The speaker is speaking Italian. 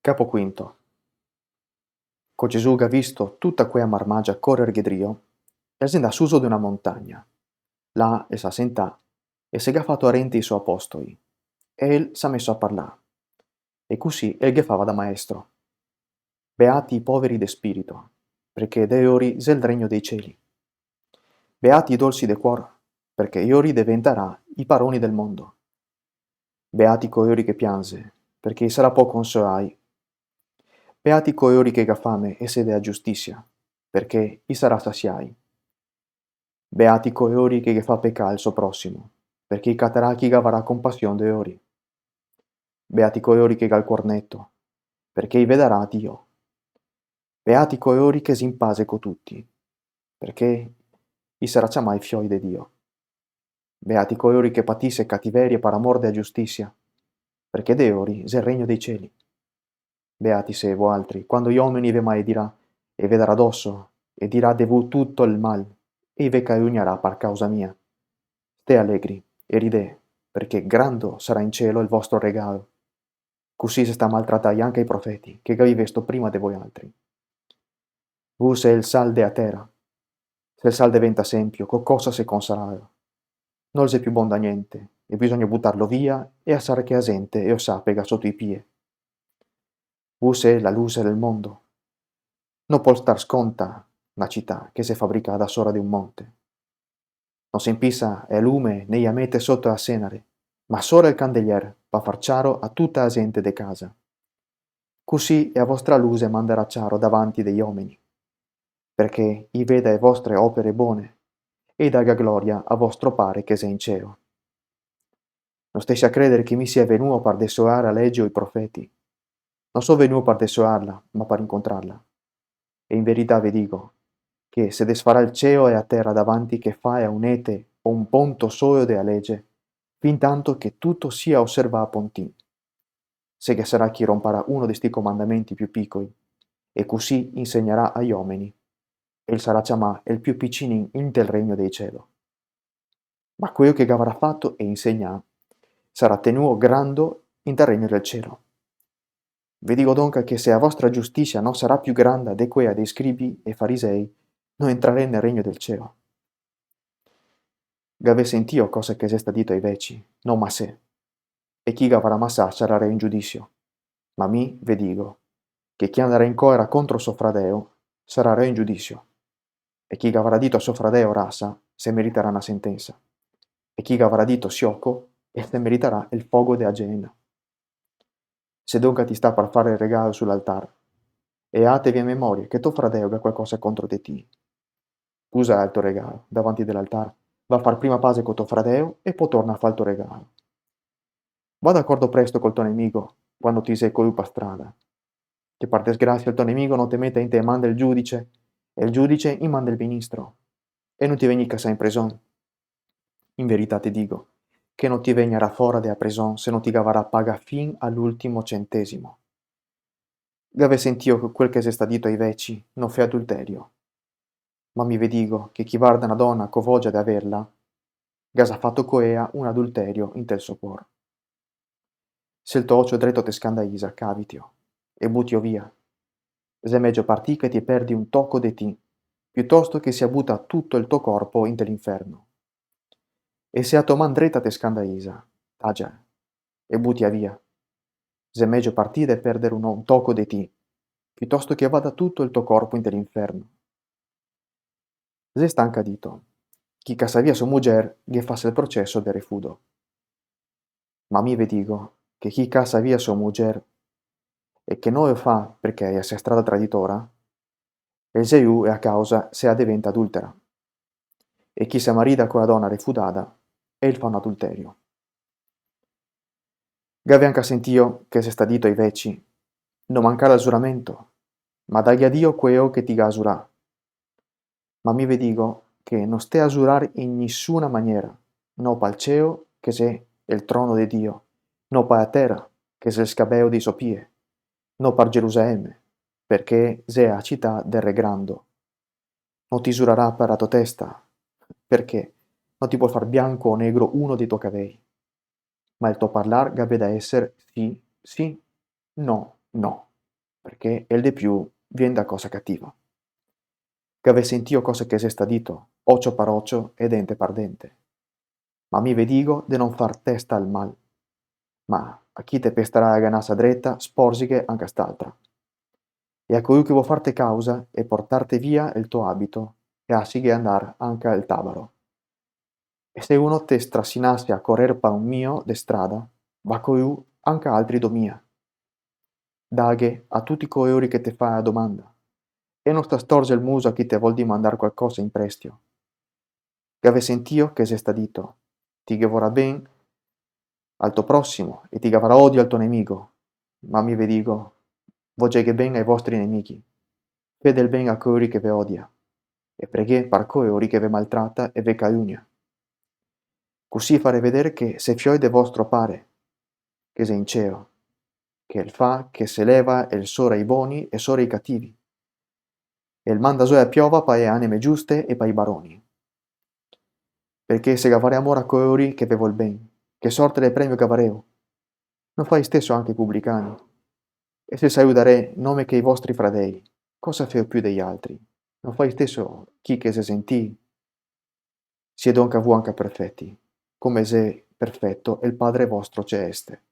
Capo quinto. Co Gesù ha visto tutta quella marmagia correr gedrio, e si andà suso di una montagna. Là e s'assentà, e se gha fatto arenti i suoi apostoli, e el s'ha messo a parlare. E così el ghe fava da maestro. Beati i poveri de spirito, perché de ori è il regno dei cieli. Beati i dolci de cuor, perché iori diventerà i paroni del mondo. Beati coiori che piange, perché sarà po' consolai. Beati coiori che ha fame e sede a giustizia, perché i sarà saziai. Beati coiori che fa peccare il suo prossimo, perché i caterà chi avrà compassione de ori. Beati coiori che ha il cuor netto, perché i vedrà Dio. Beati coiori che si impase co tutti, perché i sarà chiamai fioi de Dio. Beati coiori che patisse cattiveria per amor della giustizia, perché de ori è il regno dei cieli. Beati se vo altri, quando gli uomini ve maledirà, e vedrà addosso, e dirà de voi tutto il mal, e ve calunniarà per causa mia. Ste allegri, e ride, perché grando sarà in cielo il vostro regalo. Così si sta maltrattai anche i profeti, che vi vesto prima de voi altri. Vus è il sal de a terra. Se il sal diventa sempio, co cosa se consalato? Non è più buon da niente, e bisogna buttarlo via, e assare che asente e o sapega sotto i pie. Vus è la luce del mondo. Non può star sconta una città che si fabbrica da sopra di un monte. Non si impisa e lume né gli mette sotto a cenere, ma solo il candelier pa far ciaro a tutta la gente de casa. Così e a vostra luce manderà ciaro davanti degli uomini, perché i veda le vostre opere buone, e daga gloria a vostro Pare che sei in cielo. Non stessi a credere che mi sia venuto per desolare la legge o i profeti. Non so venuto per desolarla, ma per incontrarla. E in verità vi dico, che se desfarà il cielo e a terra davanti che fai a un ete o un ponto solo della legge, fin tanto che tutto sia osserva a pontin. Se che sarà chi romperà uno di sti comandamenti più piccoli, e così insegnerà agli uomini, e il sarà chiamà il più piccinin in del regno dei cielo. Ma quello che avrà fatto e insegna sarà tenuto grando in del regno del cielo. Vi dico dunque che se la vostra giustizia non sarà più grande de quella dei scribi e farisei, non entrerete nel regno del cielo. Gave sentio cosa che sta dito ai veci, non ma se. E chi avrà massà sarà re in giudizio. Ma mi, ve dico, che chi andrà in cora contro suo fradeo, sarà re in giudizio. E chi avrà dito a suo fradeo rasa, se meriterà una sentenza. E chi avrà dito siocco, e se meriterà il fuoco della genna. Se dunque ti sta per fare il regalo sull'altare, e atevi a memoria che tuo fradeo ha qualcosa contro di te. Usa il tuo regalo davanti dell'altare, va a far prima pace con tuo fradeo e poi torna a fare il tuo regalo. Va d'accordo presto col tuo nemico quando ti sei colupa strada, che per disgrazia il tuo nemico non ti metta in te manda il giudice, e il giudice in manda il ministro, e non ti vegni cassa in prison. In verità ti dico, che non ti vegnerà fuori della prison se non ti gavarà paga fin all'ultimo centesimo. Gave sentio quel che si sta dito ai veci, non fe adulterio. Ma mi ve dico che chi guarda una donna co voglia di averla, gasa fatto coea un adulterio in tel suo cuor. Se il tuo ocio dretto te scandaisa, cavitio, e buttio via. Se è meglio partì che ti perdi un tocco de ti, piuttosto che sia butta tutto il tuo corpo in dell'inferno. E se a tua man dretta te scandaisa, tagia, e buttia via. Se è meglio partì de perdere un tocco de ti, piuttosto che vada tutto il tuo corpo in dell'inferno. Se stanca dito, chi casa via sua muger, ghe fasse il processo de refudo. Ma mi ve dico che chi casa via sua muger e che non lo fa perché sia strada traditora, e Gesù è a causa se diventa adultera. E chi si marita con la donna refudata, e il fa un adulterio. Gave anche sentio che se sta dito ai veci, non mancare al giuramento, ma dagli a Dio quello che ti gasurà. Ma mi ve dico che non stea a giurare in nessuna maniera, no pal cielo, che se è il trono di Dio, no pa la terra, che se il scabeo di sopie, no par Gerusalemme, perché se è la città del re grando. Non ti giurerà per la tua testa, perché non ti può far bianco o negro uno dei tuoi cabelli. Ma il tuo parlar gabbe da essere sì, sì, no, no. perché el de più vien da cosa cattiva. Che ave sentio cosa che se sta dito, ocio par ocio e dente par dente. Ma mi ve digo de non far testa al mal, ma a chi te pesterà a ganassa dretta, sporsighe anche st'altra. E a colui che vuol farte causa e portarte via il tuo abito, e assighe andar anche al tabaro. E se uno te strassinasse a correr pa un mio de strada, va coiù anche altri domia. Daghe a tutti coeuri che te fa a domanda, e non sta storge il muso a chi te vuol dimandar qualcosa in prestio. Che ave sentio che se sta dito, ti che vorrà ben al tuo prossimo e ti avrà odio al tuo nemico, ma mi ve dico, voggeghe ben ai vostri nemici, fede il ben a coeuri che ve odia, e preghe par coeuri che ve maltratta e ve calunnia. Così fare vedere che se fioi de vostro pare, che se in cielo, che il fa che se leva il sore ai buoni e sore ai cattivi, e il manda soia piova pa e anime giuste e pa i baroni. Perché se gavare amore a coeuri che ve vol ben, che sorte del premio gavareu, non fai stesso anche i pubblicani, e se salutare nome che i vostri fradei, cosa feo più degli altri, non fai stesso chi che se sentì, siede donca vu anche perfetti, come se perfetto il Padre vostro ce este.